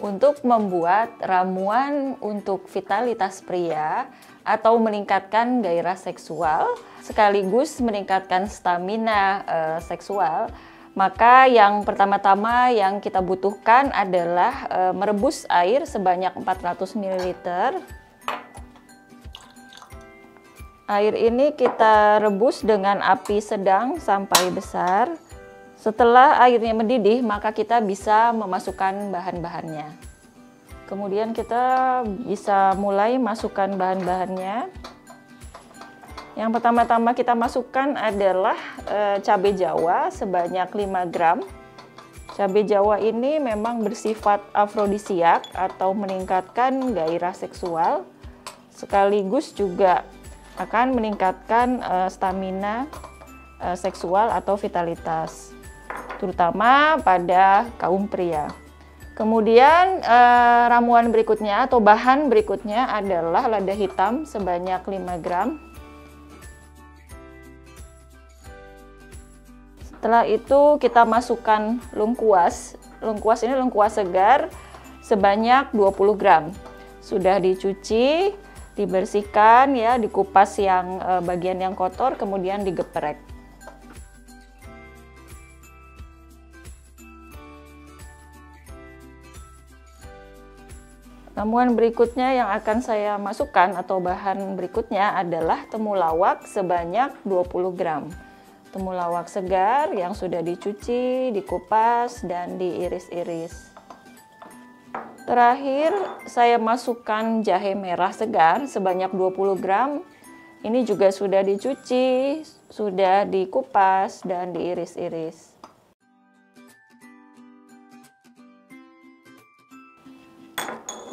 untuk membuat ramuan untuk vitalitas pria atau meningkatkan gairah seksual sekaligus meningkatkan stamina seksual, maka yang pertama-tama yang kita butuhkan adalah merebus air sebanyak 400 ml. Air ini kita rebus dengan api sedang sampai besar. Setelah airnya mendidih, maka kita bisa memasukkan bahan-bahannya. Kemudian kita bisa mulai masukkan bahan-bahannya. Yang pertama-tama kita masukkan adalah cabai jawa sebanyak 5 gram. Cabai jawa ini memang bersifat afrodisiak atau meningkatkan gairah seksual, sekaligus juga akan meningkatkan stamina seksual atau vitalitas, terutama pada kaum pria. Kemudian ramuan berikutnya atau bahan berikutnya adalah lada hitam sebanyak 5 gram. Setelah itu kita masukkan lengkuas. Lengkuas ini lengkuas segar sebanyak 20 gram. Sudah dicuci, dibersihkan ya, dikupas yang bagian yang kotor, kemudian digeprek. Ramuan berikutnya yang akan saya masukkan atau bahan berikutnya adalah temulawak sebanyak 20 gram. Temulawak segar yang sudah dicuci, dikupas, dan diiris-iris. Terakhir, saya masukkan jahe merah segar sebanyak 20 gram. Ini juga sudah dicuci, sudah dikupas, dan diiris-iris.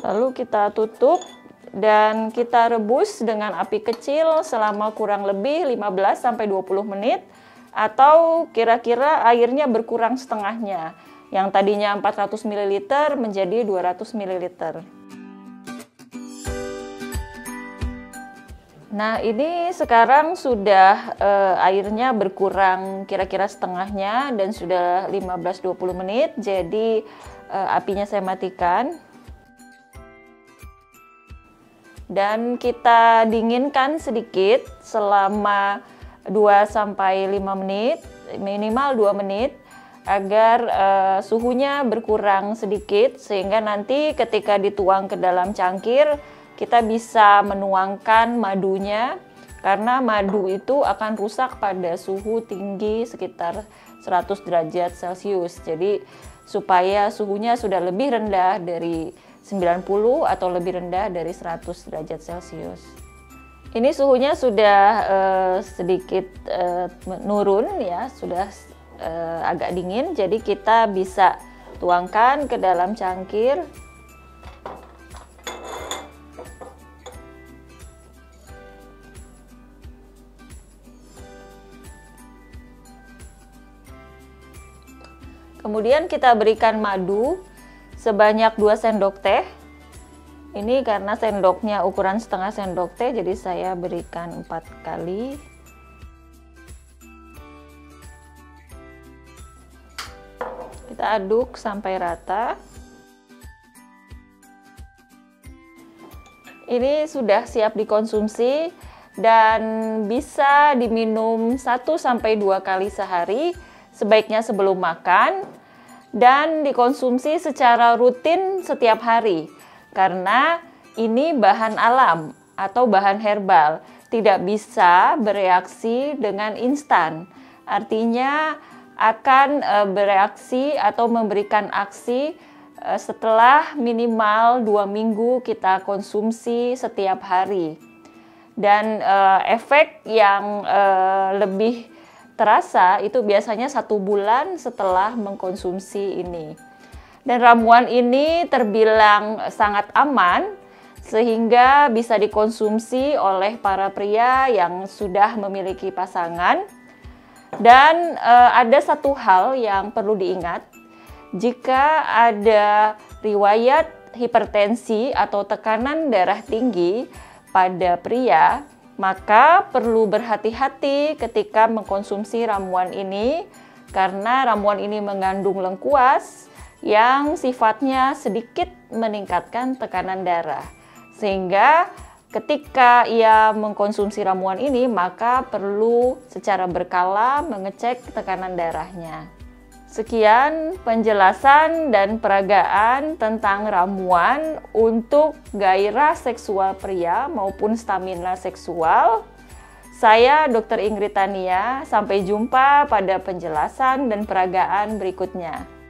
Lalu kita tutup dan kita rebus dengan api kecil selama kurang lebih 15-20 menit atau kira-kira airnya berkurang setengahnya. Yang tadinya 400 ml menjadi 200 ml. Nah, ini sekarang sudah airnya berkurang kira-kira setengahnya dan sudah 15-20 menit. Jadi apinya saya matikan. Dan kita dinginkan sedikit selama 2-5 menit, minimal 2 menit, agar suhunya berkurang sedikit, sehingga nanti ketika dituang ke dalam cangkir, kita bisa menuangkan madunya, karena madu itu akan rusak pada suhu tinggi sekitar 100 derajat Celcius. Jadi supaya suhunya sudah lebih rendah dari 90 atau lebih rendah dari 100 derajat Celcius. Ini suhunya sudah sedikit menurun ya, sudah agak dingin, jadi kita bisa tuangkan ke dalam cangkir. Kemudian kita berikan madu sebanyak 2 sendok teh. Ini karena sendoknya ukuran setengah sendok teh, jadi saya berikan 4 kali. Kita aduk sampai rata. Ini sudah siap dikonsumsi dan bisa diminum 1-2 kali sehari, sebaiknya sebelum makan, dan dikonsumsi secara rutin setiap hari karena ini bahan alam atau bahan herbal, tidak bisa bereaksi dengan instan. Artinya akan bereaksi atau memberikan aksi setelah minimal 2 minggu kita konsumsi setiap hari. Dan efek yang lebih terasa itu biasanya 1 bulan setelah mengkonsumsi ini. Dan ramuan ini terbilang sangat aman sehingga bisa dikonsumsi oleh para pria yang sudah memiliki pasangan. Dan ada satu hal yang perlu diingat, jika ada riwayat hipertensi atau tekanan darah tinggi pada pria, maka perlu berhati-hati ketika mengkonsumsi ramuan ini karena ramuan ini mengandung lengkuas yang sifatnya sedikit meningkatkan tekanan darah. Sehingga ketika ia mengkonsumsi ramuan ini, maka perlu secara berkala mengecek tekanan darahnya. Sekian penjelasan dan peragaan tentang ramuan untuk gairah seksual pria maupun stamina seksual. Saya Dr. Ingrid Tania, sampai jumpa pada penjelasan dan peragaan berikutnya.